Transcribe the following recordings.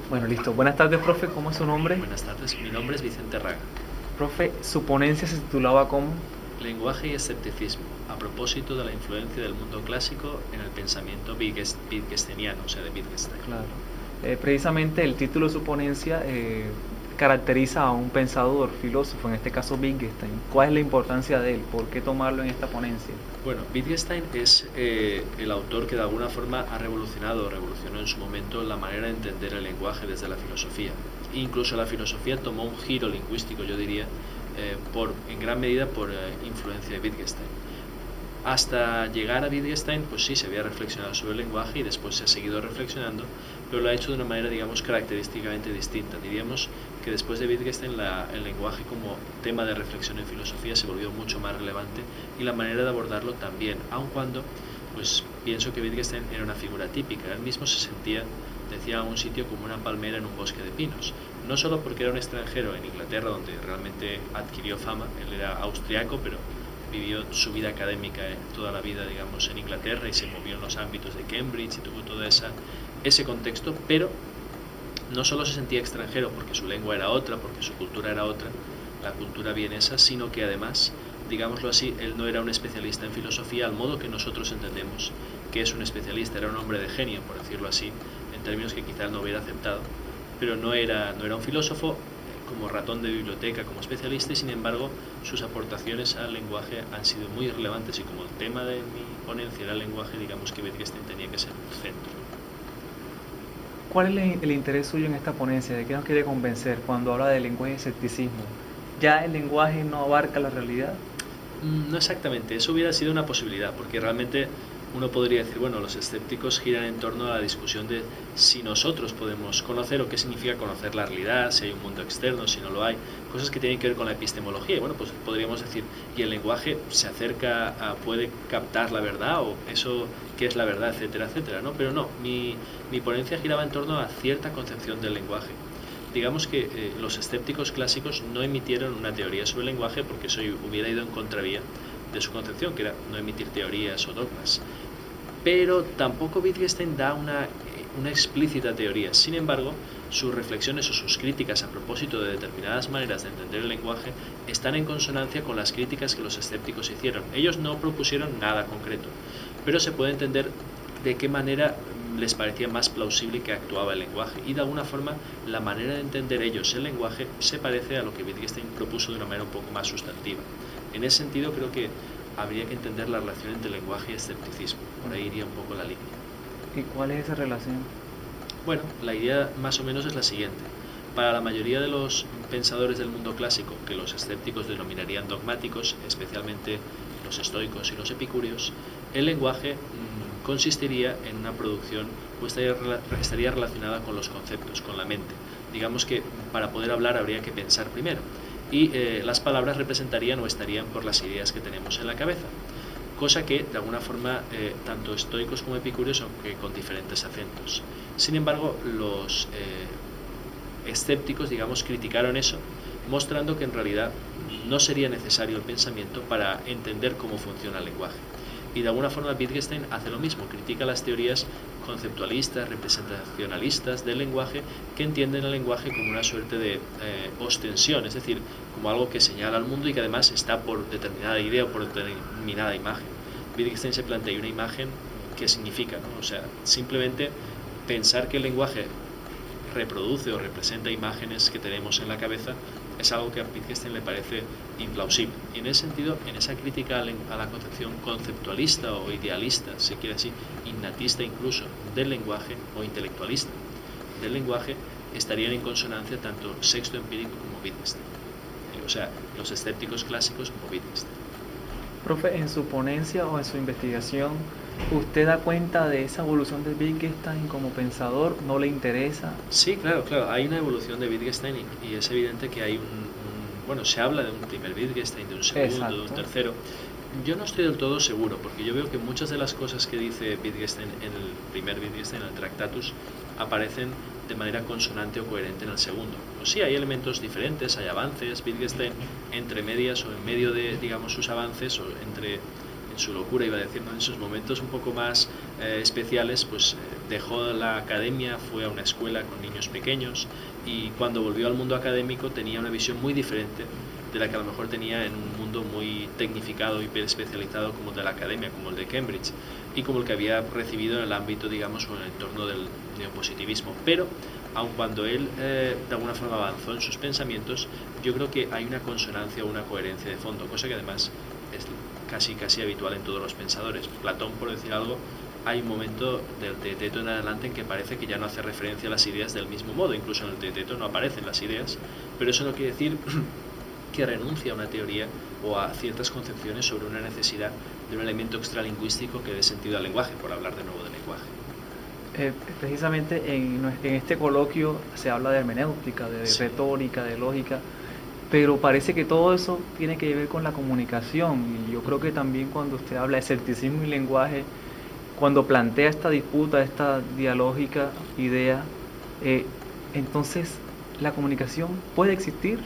Bueno, listo. Buenas tardes, profe. ¿Cómo es su nombre? Buenas tardes, mi nombre es Vicente Raga. Profe, su ponencia se titulaba ¿cómo? Lenguaje y escepticismo, a propósito de la influencia del mundo clásico en el pensamiento wittgensteiniano, o sea, de Wittgenstein. Claro. Precisamente el título de su ponencia caracteriza a un pensador, filósofo, en este caso Wittgenstein. ¿Cuál es la importancia de él? ¿Por qué tomarlo en esta ponencia? Bueno, Wittgenstein es el autor que de alguna forma ha revolucionó en su momento la manera de entender el lenguaje desde la filosofía. Incluso la filosofía tomó un giro lingüístico, yo diría, en gran medida por influencia de Wittgenstein. Hasta llegar a Wittgenstein, pues sí, se había reflexionado sobre el lenguaje y después se ha seguido reflexionando, pero lo ha hecho de una manera, digamos, característicamente distinta. Diríamos que después de Wittgenstein el lenguaje como tema de reflexión en filosofía se volvió mucho más relevante y la manera de abordarlo también, aun cuando, pues pienso que Wittgenstein era una figura típica. Él mismo se sentía, decía, a un sitio como una palmera en un bosque de pinos. No solo porque era un extranjero en Inglaterra, donde realmente adquirió fama, él era austriaco, pero vivió su vida académica toda la vida, digamos, en Inglaterra y se movió en los ámbitos de Cambridge y tuvo todo ese contexto, pero no solo se sentía extranjero porque su lengua era otra, porque su cultura era otra, la cultura vienesa, sino que además, digámoslo así, él no era un especialista en filosofía al modo que nosotros entendemos que es un especialista, era un hombre de genio, por decirlo así, en términos que quizás no hubiera aceptado, pero no era un filósofo como ratón de biblioteca, como especialista, y sin embargo sus aportaciones al lenguaje han sido muy relevantes y como el tema de mi ponencia era el lenguaje, digamos que Wittgenstein tenía que ser el centro. ¿Cuál es el interés suyo en esta ponencia? ¿De qué nos quiere convencer cuando habla de lenguaje y escepticismo? ¿Ya el lenguaje no abarca la realidad? No exactamente, eso hubiera sido una posibilidad, porque realmente uno podría decir, bueno, los escépticos giran en torno a la discusión de si nosotros podemos conocer o qué significa conocer la realidad, si hay un mundo externo, si no lo hay, cosas que tienen que ver con la epistemología. Y bueno, pues podríamos decir, ¿y el lenguaje se puede captar la verdad o eso qué es la verdad, etcétera, etcétera? ¿No? Pero no, mi ponencia giraba en torno a cierta concepción del lenguaje. Digamos que los escépticos clásicos no emitieron una teoría sobre el lenguaje porque eso hubiera ido en contravía de su concepción, que era no emitir teorías o dogmas. Pero tampoco Wittgenstein da una explícita teoría. Sin embargo, sus reflexiones o sus críticas a propósito de determinadas maneras de entender el lenguaje están en consonancia con las críticas que los escépticos hicieron. Ellos no propusieron nada concreto, pero se puede entender de qué manera les parecía más plausible que actuaba el lenguaje y de alguna forma la manera de entender ellos el lenguaje se parece a lo que Wittgenstein propuso de una manera un poco más sustantiva. En ese sentido creo que habría que entender la relación entre lenguaje y escepticismo, por ahí iría un poco la línea. ¿Y cuál es esa relación? Bueno, la idea más o menos es la siguiente. Para la mayoría de los pensadores del mundo clásico, que los escépticos denominarían dogmáticos, especialmente los estoicos y los epicúreos, el lenguaje consistiría en una producción o estaría relacionada con los conceptos, con la mente. Digamos que para poder hablar habría que pensar primero y las palabras representarían o estarían por las ideas que tenemos en la cabeza, cosa que de alguna forma tanto estoicos como epicúreos, aunque con diferentes acentos. Sin embargo, los escépticos, digamos, criticaron eso, mostrando que en realidad no sería necesario el pensamiento para entender cómo funciona el lenguaje. Y de alguna forma Wittgenstein hace lo mismo, critica las teorías conceptualistas, representacionalistas del lenguaje, que entienden el lenguaje como una suerte de ostensión, es decir, como algo que señala al mundo y que además está por determinada idea o por determinada imagen. Wittgenstein se plantea una imagen, ¿qué significa? ¿No? O sea, simplemente pensar que el lenguaje reproduce o representa imágenes que tenemos en la cabeza es algo que a Wittgenstein le parece implausible. Y en ese sentido, en esa crítica a la concepción conceptualista o idealista, se quiere así, innatista incluso, del lenguaje o intelectualista del lenguaje, estarían en consonancia tanto Sexto Empírico como Wittgenstein. O sea, los escépticos clásicos como Wittgenstein. Profe, en su ponencia o en su investigación, ¿usted da cuenta de esa evolución de Wittgenstein como pensador? ¿No le interesa? Sí, claro, hay una evolución de Wittgenstein y es evidente que hay bueno, se habla de un primer Wittgenstein, de un segundo, Exacto. de un tercero. Yo no estoy del todo seguro, porque yo veo que muchas de las cosas que dice Wittgenstein en el primer Wittgenstein, en el Tractatus, aparecen de manera consonante o coherente en el segundo. O sí, hay elementos diferentes, hay avances. Wittgenstein, entre medias o en medio de, digamos, sus avances, o en su locura, iba a decir, ¿no? En sus momentos un poco más especiales, pues dejó la academia, fue a una escuela con niños pequeños y cuando volvió al mundo académico tenía una visión muy diferente de la que a lo mejor tenía en un mundo muy tecnificado y especializado como el de la academia, como el de Cambridge y como el que había recibido en el ámbito, digamos, o en el entorno del neopositivismo. Pero aun cuando él de alguna forma avanzó en sus pensamientos, yo creo que hay una consonancia o una coherencia de fondo, cosa que además es casi habitual en todos los pensadores. Platón, por decir algo, hay un momento del Teeteto en adelante en que parece que ya no hace referencia a las ideas del mismo modo, incluso en el Teeteto no aparecen las ideas, pero eso no quiere decir que renuncia a una teoría o a ciertas concepciones sobre una necesidad de un elemento extralingüístico que dé sentido al lenguaje, por hablar de nuevo del lenguaje. Precisamente en este coloquio se habla de hermenéutica, de retórica, de lógica, pero parece que todo eso tiene que ver con la comunicación, y yo creo que también cuando usted habla de escepticismo y lenguaje, cuando plantea esta disputa, esta dialógica idea, entonces la comunicación puede existir.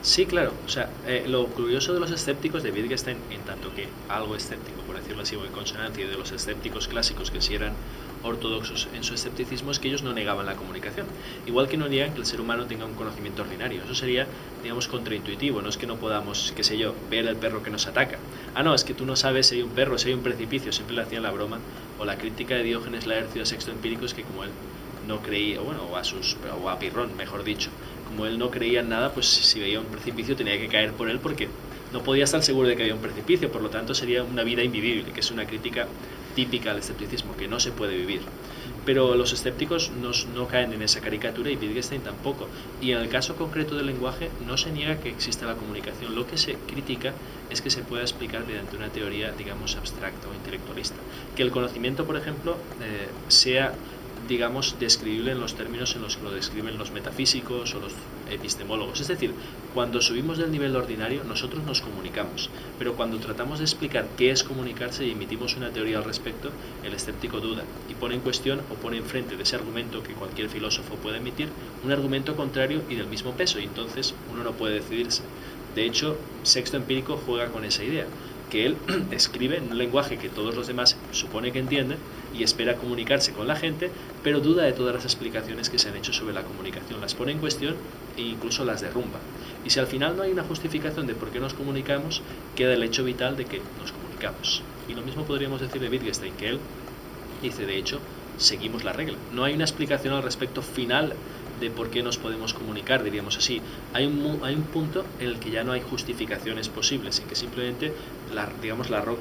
Sí, claro. O sea, lo curioso de los escépticos de Wittgenstein, en tanto que algo escéptico, por decirlo así, o en consonancia, y de los escépticos clásicos que sí eran ortodoxos en su escepticismo, es que ellos no negaban la comunicación. Igual que no niegan que el ser humano tenga un conocimiento ordinario. Eso sería, digamos, contraintuitivo. No es que no podamos, qué sé yo, ver el perro que nos ataca. Ah, no, es que tú no sabes si hay un perro, si hay un precipicio. Siempre le hacían la broma. O la crítica de Diógenes Laercio a Sexto Empírico es que como él no creía, bueno, o a Pirrón, mejor dicho, como él no creía en nada, pues si veía un precipicio tenía que caer por él porque no podía estar seguro de que había un precipicio, por lo tanto sería una vida invivible, que es una crítica típica al escepticismo, que no se puede vivir. Pero los escépticos no caen en esa caricatura y Wittgenstein tampoco. Y en el caso concreto del lenguaje no se niega que exista la comunicación, lo que se critica es que se pueda explicar mediante una teoría, digamos, abstracta o intelectualista. Que el conocimiento, por ejemplo, sea, digamos, describible en los términos en los que lo describen los metafísicos o los epistemólogos. Es decir, cuando subimos del nivel ordinario, nosotros nos comunicamos, pero cuando tratamos de explicar qué es comunicarse y emitimos una teoría al respecto, el escéptico duda y pone en cuestión o pone enfrente de ese argumento que cualquier filósofo puede emitir un argumento contrario y del mismo peso, y entonces uno no puede decidirse. De hecho, Sexto Empírico juega con esa idea, que él escribe en un lenguaje que todos los demás supone que entienden y espera comunicarse con la gente, pero duda de todas las explicaciones que se han hecho sobre la comunicación, las pone en cuestión e incluso las derrumba. Y si al final no hay una justificación de por qué nos comunicamos, queda el hecho vital de que nos comunicamos. Y lo mismo podríamos decir de Wittgenstein, que él dice, de hecho, seguimos la regla. No hay una explicación al respecto final de por qué nos podemos comunicar, diríamos así. Hay un punto en el que ya no hay justificaciones posibles, en que simplemente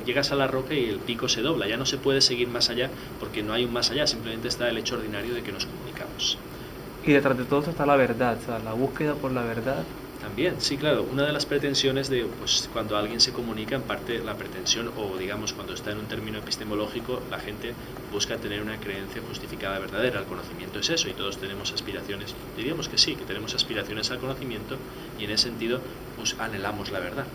llegas a la roca y el pico se dobla, ya no se puede seguir más allá porque no hay un más allá, simplemente está el hecho ordinario de que nos comunicamos. Y detrás de todo eso está la verdad, o sea, la búsqueda por la verdad. También, sí, claro, una de las pretensiones de, pues, cuando alguien se comunica, en parte la pretensión, o digamos cuando está en un término epistemológico, la gente busca tener una creencia justificada verdadera. El conocimiento es eso y todos tenemos aspiraciones, diríamos que sí, que tenemos aspiraciones al conocimiento y en ese sentido pues anhelamos la verdad.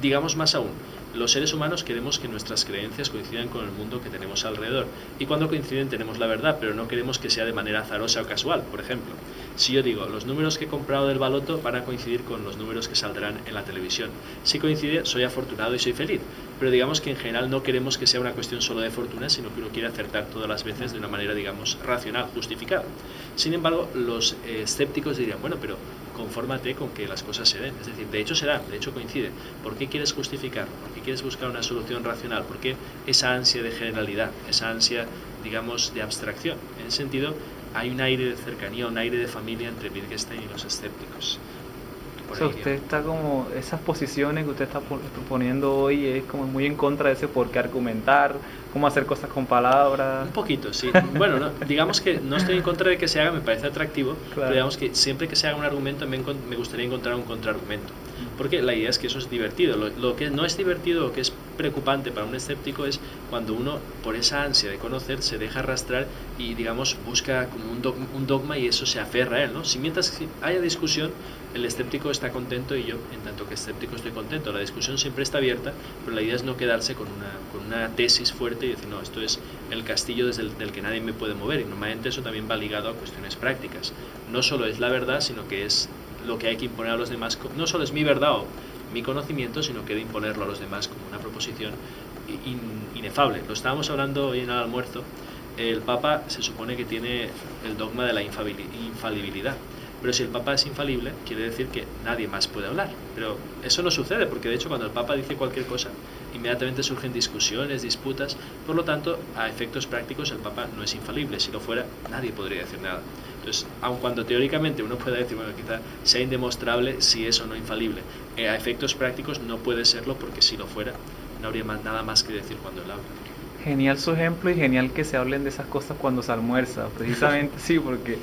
Digamos más aún, los seres humanos queremos que nuestras creencias coincidan con el mundo que tenemos alrededor y cuando coinciden tenemos la verdad, pero no queremos que sea de manera azarosa o casual. Por ejemplo, si yo digo, los números que he comprado del baloto van a coincidir con los números que saldrán en la televisión. Si coincide, soy afortunado y soy feliz. Pero digamos que en general no queremos que sea una cuestión solo de fortuna, sino que uno quiere acertar todas las veces de una manera, digamos, racional, justificada. Sin embargo, los escépticos dirían, bueno, pero confórmate con que las cosas se den. Es decir, de hecho se dan, de hecho coinciden. ¿Por qué quieres justificarlo? ¿Por qué quieres buscar una solución racional? ¿Por qué esa ansia de generalidad, esa ansia, digamos, de abstracción? En ese sentido, hay un aire de cercanía, un aire de familia entre Wittgenstein y los escépticos. O sea, usted está como, esas posiciones que usted está proponiendo hoy es como muy en contra de ese por qué argumentar, cómo hacer cosas con palabras. Un poquito, sí. Bueno, no, digamos que no estoy en contra de que se haga, me parece atractivo, claro. Pero digamos que siempre que se haga un argumento me gustaría encontrar un contraargumento. Porque la idea es que eso es divertido. Lo que no es divertido o que es preocupante para un escéptico es cuando uno, por esa ansia de conocer, se deja arrastrar y, digamos, busca como un dogma y eso se aferra a él, ¿no? Si mientras haya discusión, el escéptico está contento y yo, en tanto que escéptico, estoy contento. La discusión siempre está abierta, pero la idea es no quedarse con una tesis fuerte y decir, no, esto es el castillo desde del que nadie me puede mover. Y normalmente eso también va ligado a cuestiones prácticas. No solo es la verdad, sino que es lo que hay que imponer a los demás. No solo es mi verdad o mi conocimiento, sino que he de imponerlo a los demás como una proposición inefable. Lo estábamos hablando hoy en el almuerzo. El Papa se supone que tiene el dogma de la infalibilidad. Pero si el Papa es infalible, quiere decir que nadie más puede hablar. Pero eso no sucede, porque de hecho cuando el Papa dice cualquier cosa, inmediatamente surgen discusiones, disputas. Por lo tanto, a efectos prácticos, el Papa no es infalible. Si lo fuera, nadie podría decir nada. Entonces, aun cuando teóricamente uno pueda decir, bueno, quizá sea indemostrable si es o no infalible, a efectos prácticos no puede serlo, porque si lo fuera, no habría nada más que decir cuando él habla. Genial su ejemplo y genial que se hablen de esas cosas cuando se almuerza, precisamente sí, porque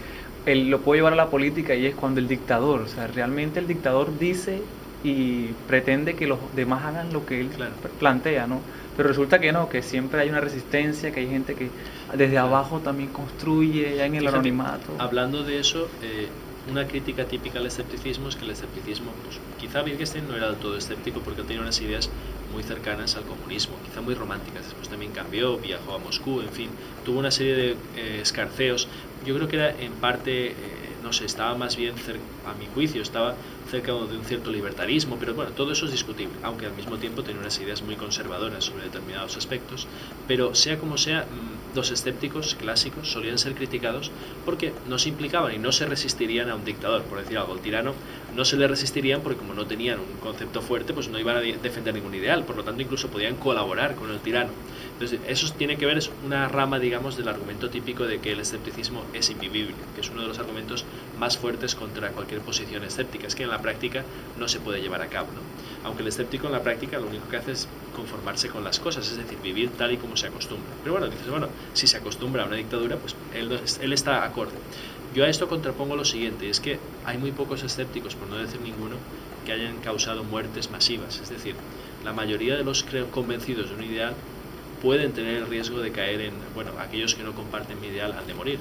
él lo puede llevar a la política y es cuando el dictador, o sea, realmente el dictador dice y pretende que los demás hagan lo que él plantea, ¿no? Pero resulta que no, que siempre hay una resistencia, que hay gente que desde abajo también construye, ya en el anonimato. Hablando de eso, una crítica típica al escepticismo es que el escepticismo, pues, quizá Wittgenstein no era del todo escéptico porque tenía unas ideas muy cercanas al comunismo, quizá muy románticas. Después también cambió, viajó a Moscú, en fin, tuvo una serie de escarceos. Yo creo que era en parte, no sé, estaba más bien, a mi juicio, estaba cerca de un cierto libertarismo, pero bueno, todo eso es discutible, aunque al mismo tiempo tenía unas ideas muy conservadoras sobre determinados aspectos. Pero sea como sea, los escépticos clásicos solían ser criticados porque no se implicaban y no se resistirían a un dictador, por decir algo. Al tirano no se le resistirían porque como no tenían un concepto fuerte, pues no iban a defender ningún ideal, por lo tanto incluso podían colaborar con el tirano. Entonces eso tiene que ver, es una rama, digamos, del argumento típico de que el escepticismo es invivible, que es uno de los argumentos más fuertes contra cualquier posición escéptica, es que en la práctica no se puede llevar a cabo, ¿no? Aunque el escéptico en la práctica lo único que hace es conformarse con las cosas, es decir, vivir tal y como se acostumbra. Pero bueno, dices, bueno, si se acostumbra a una dictadura, pues él está acorde. Yo a esto contrapongo lo siguiente, es que hay muy pocos escépticos, por no decir ninguno, que hayan causado muertes masivas. Es decir, la mayoría de los convencidos de un ideal pueden tener el riesgo de caer en, bueno, aquellos que no comparten mi ideal han de morir.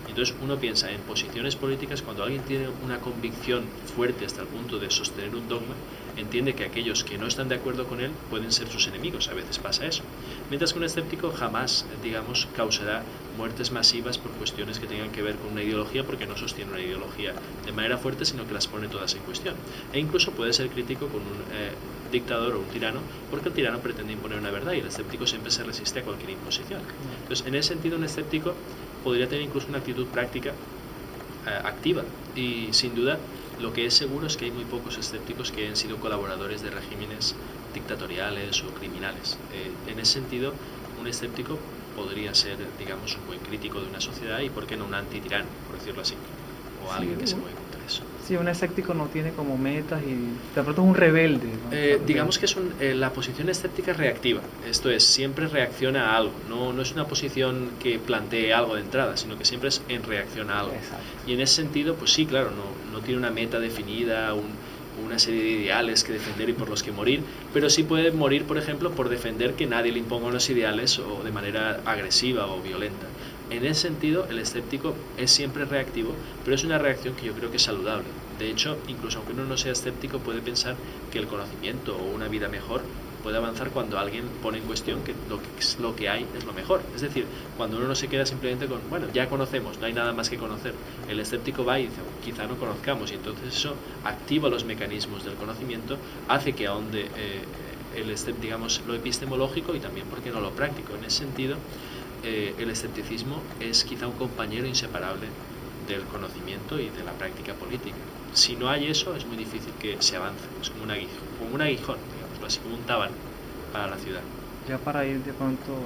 Entonces uno piensa en posiciones políticas, cuando alguien tiene una convicción fuerte hasta el punto de sostener un dogma, entiende que aquellos que no están de acuerdo con él pueden ser sus enemigos, a veces pasa eso. Mientras que un escéptico jamás, digamos, causará muertes masivas por cuestiones que tengan que ver con una ideología, porque no sostiene una ideología de manera fuerte, sino que las pone todas en cuestión. E incluso puede ser crítico con un dictador o un tirano, porque el tirano pretende imponer una verdad y el escéptico siempre se resiste a cualquier imposición. Entonces, en ese sentido, un escéptico podría tener incluso una actitud práctica activa, y sin duda lo que es seguro es que hay muy pocos escépticos que hayan sido colaboradores de regímenes dictatoriales o criminales. En ese sentido, un escéptico podría ser, digamos, un buen crítico de una sociedad y, ¿por qué no, un antitirano, por decirlo así? O alguien que se mueve contra eso. Sí, un escéptico no tiene como metas y de pronto es un rebelde, ¿no? Digamos que es la posición escéptica es reactiva, esto es, siempre reacciona a algo, no es una posición que plantee algo de entrada, sino que siempre es en reacción a algo. Exacto. Y en ese sentido, pues sí, claro, no tiene una meta definida, una serie de ideales que defender y por los que morir, pero sí puede morir, por ejemplo, por defender que nadie le imponga unos ideales o de manera agresiva o violenta. En ese sentido, el escéptico es siempre reactivo, pero es una reacción que yo creo que es saludable. De hecho, incluso aunque uno no sea escéptico, puede pensar que el conocimiento o una vida mejor puede avanzar cuando alguien pone en cuestión que lo que hay es lo mejor. Es decir, cuando uno no se queda simplemente con, bueno, ya conocemos, no hay nada más que conocer. El escéptico va y dice, quizá no conozcamos, y entonces eso activa los mecanismos del conocimiento, hace que ahonde digamos, lo epistemológico y también, ¿por qué no, lo práctico? En ese sentido, el escepticismo es quizá un compañero inseparable del conocimiento y de la práctica política. Si no hay eso, es muy difícil que se avance. Es como un aguijón, digámoslo así, como un tábano para la ciudad. Ya para ir de pronto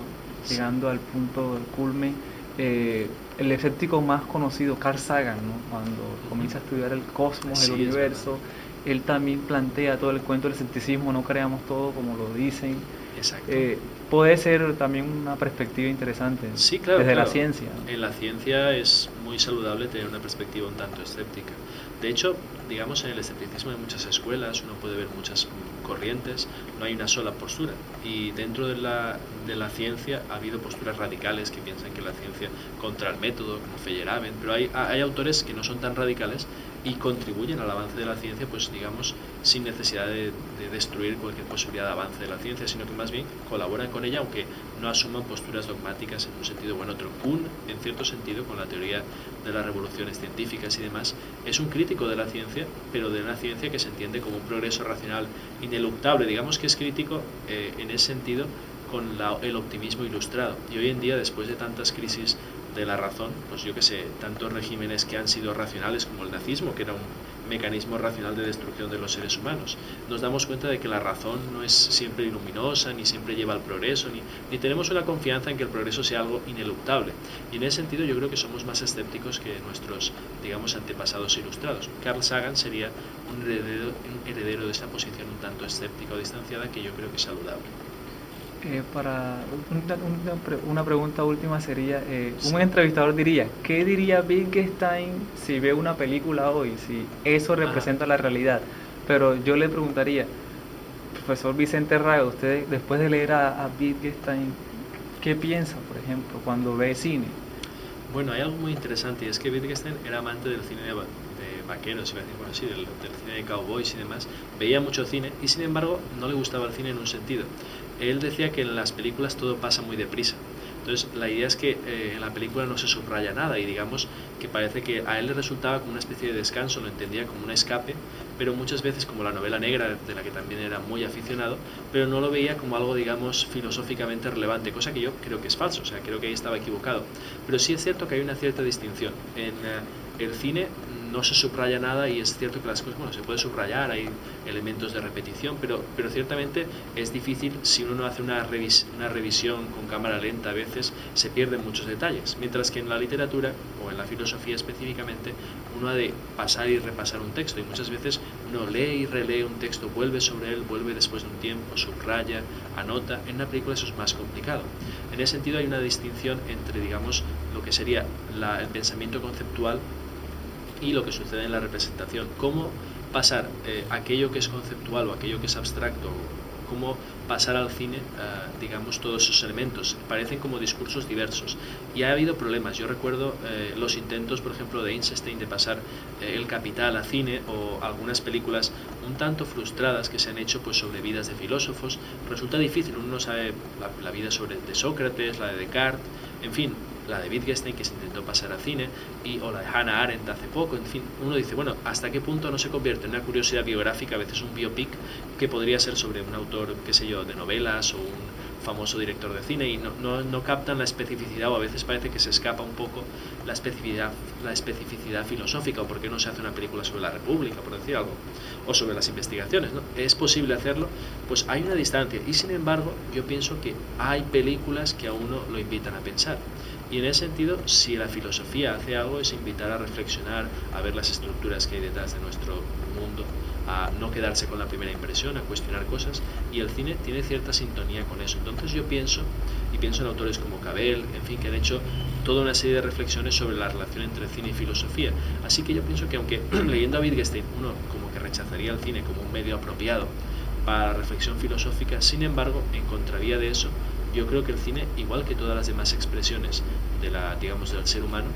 llegando al punto del culmen, el escéptico más conocido, Carl Sagan, ¿no? Cuando comienza a estudiar el cosmos, el universo, él también plantea todo el cuento del escepticismo, no creamos todo como lo dicen. Exacto. Puede ser también una perspectiva interesante, sí, claro, desde claro. la ciencia. En la ciencia es muy saludable tener una perspectiva un tanto escéptica. De hecho, digamos, en el escepticismo hay muchas escuelas, uno puede ver muchas corrientes, no hay una sola postura. Y dentro de la ciencia ha habido posturas radicales que piensan que la ciencia contra el método, como Feyerabend, pero hay autores que no son tan radicales y contribuyen al avance de la ciencia, pues digamos, sin necesidad de destruir cualquier posibilidad de avance de la ciencia, sino que más bien colaboran con ella, aunque no asuman posturas dogmáticas en un sentido u en otro. Kuhn, en cierto sentido, con la teoría de las revoluciones científicas y demás, es un crítico de la ciencia, pero de una ciencia que se entiende como un progreso racional ineluctable. Digamos que es crítico en ese sentido con el optimismo ilustrado. Y hoy en día, después de tantas crisis de la razón, pues yo que sé, tantos regímenes que han sido racionales como el nazismo, que era un mecanismo racional de destrucción de los seres humanos, nos damos cuenta de que la razón no es siempre luminosa, ni siempre lleva al progreso, ni tenemos una confianza en que el progreso sea algo ineluctable. Y en ese sentido yo creo que somos más escépticos que nuestros, digamos, antepasados ilustrados. Carl Sagan sería un heredero de esa posición un tanto escéptica o distanciada, que yo creo que es saludable. Para una pregunta última sería, un entrevistador diría, ¿qué diría Wittgenstein si ve una película hoy, si eso representa la realidad? Pero yo le preguntaría, profesor Vicente Raga, usted después de leer a Wittgenstein, ¿qué piensa, por ejemplo, cuando ve cine? Bueno, hay algo muy interesante, y es que Wittgenstein era amante del cine de vaqueros, bueno, sí, del cine de cowboys y demás. Veía mucho cine y sin embargo no le gustaba el cine en un sentido. Él decía que en las películas todo pasa muy deprisa. Entonces la idea es que en la película no se subraya nada y digamos que parece que a él le resultaba como una especie de descanso, lo entendía como un escape, pero muchas veces como la novela negra, de la que también era muy aficionado, pero no lo veía como algo, digamos, filosóficamente relevante, cosa que yo creo que es falso, o sea, creo que ahí estaba equivocado. Pero sí es cierto que hay una cierta distinción. En el cine no se subraya nada y es cierto que las cosas, bueno, se puede subrayar, hay elementos de repetición, pero ciertamente es difícil si uno no hace una revisión con cámara lenta, a veces se pierden muchos detalles, mientras que en la literatura o en la filosofía específicamente uno ha de pasar y repasar un texto y muchas veces uno lee y relee un texto, vuelve sobre él, vuelve después de un tiempo, subraya, anota. En una película eso es más complicado. En ese sentido hay una distinción entre, digamos, lo que sería el pensamiento conceptual y lo que sucede en la representación. Cómo pasar aquello que es conceptual o aquello que es abstracto, cómo pasar al cine, digamos, todos esos elementos. Parecen como discursos diversos y ha habido problemas. Yo recuerdo los intentos, por ejemplo, de Einstein de pasar El Capital a cine, o algunas películas un tanto frustradas que se han hecho pues sobre vidas de filósofos. Resulta difícil, uno no sabe la vida de Sócrates, la de Descartes, en fin, la de Wittgenstein que se intentó pasar a cine, o la de Hannah Arendt hace poco. En fin, uno dice, bueno, ¿hasta qué punto no se convierte en una curiosidad biográfica, a veces un biopic, que podría ser sobre un autor, qué sé yo, de novelas o un famoso director de cine, y no captan la especificidad, o a veces parece que se escapa un poco la especificidad filosófica, o por qué no se hace una película sobre la República, por decir algo, o sobre las investigaciones, ¿no? ¿Es posible hacerlo? Pues hay una distancia, y sin embargo yo pienso que hay películas que a uno lo invitan a pensar. Y en ese sentido, si la filosofía hace algo, es invitar a reflexionar, a ver las estructuras que hay detrás de nuestro mundo, a no quedarse con la primera impresión, a cuestionar cosas, y el cine tiene cierta sintonía con eso. Entonces yo pienso en autores como Cavell, en fin, que han hecho toda una serie de reflexiones sobre la relación entre cine y filosofía. Así que yo pienso que aunque leyendo a Wittgenstein uno como que rechazaría el cine como un medio apropiado para la reflexión filosófica, sin embargo, en contravía de eso, yo creo que el cine, igual que todas las demás expresiones digamos, del ser humano,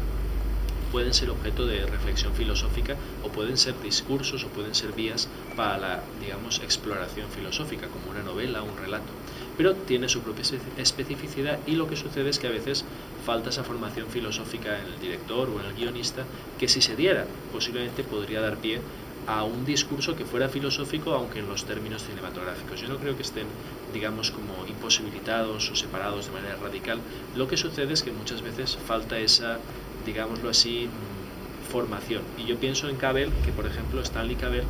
pueden ser objeto de reflexión filosófica, o pueden ser discursos, o pueden ser vías para la, digamos, exploración filosófica, como una novela o un relato. Pero tiene su propia especificidad, y lo que sucede es que a veces falta esa formación filosófica en el director o en el guionista, que si se diera, posiblemente podría dar pie a un discurso que fuera filosófico, aunque en los términos cinematográficos. Yo no creo que estén, digamos, como imposibilitados o separados de manera radical. Lo que sucede es que muchas veces falta esa, digámoslo así, formación. Y yo pienso en Cavell, que por ejemplo Stanley Cavell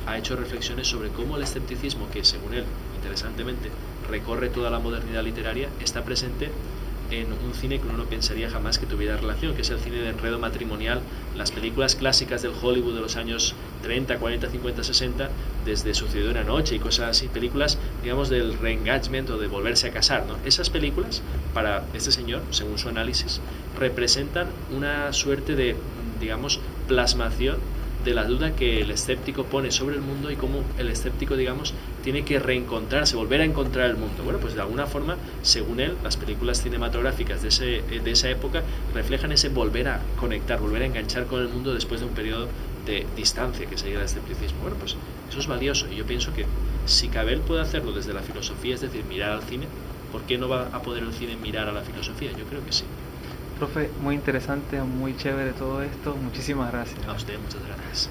ha hecho reflexiones sobre cómo el escepticismo, que según él, interesantemente, recorre toda la modernidad literaria, está presente en un cine que uno no pensaría jamás que tuviera relación, que es el cine de enredo matrimonial, las películas clásicas del Hollywood de los años 30, 40, 50, 60, desde Sucedió una noche y cosas así, películas, digamos, del re-engagement o de volverse a casar, ¿no? Esas películas, para este señor, según su análisis, representan una suerte de, digamos, plasmación de la duda que el escéptico pone sobre el mundo, y cómo el escéptico, digamos, tiene que reencontrarse, volver a encontrar el mundo. Bueno, pues de alguna forma, según él, las películas cinematográficas de esa época reflejan ese volver a conectar, volver a enganchar con el mundo después de un periodo de distancia que sería el escepticismo. Bueno, pues eso es valioso, y yo pienso que si Cavell puede hacerlo desde la filosofía, es decir, mirar al cine, ¿por qué no va a poder el cine mirar a la filosofía? Yo creo que sí. Profe, muy interesante, muy chévere todo esto. Muchísimas gracias. A usted, muchas gracias.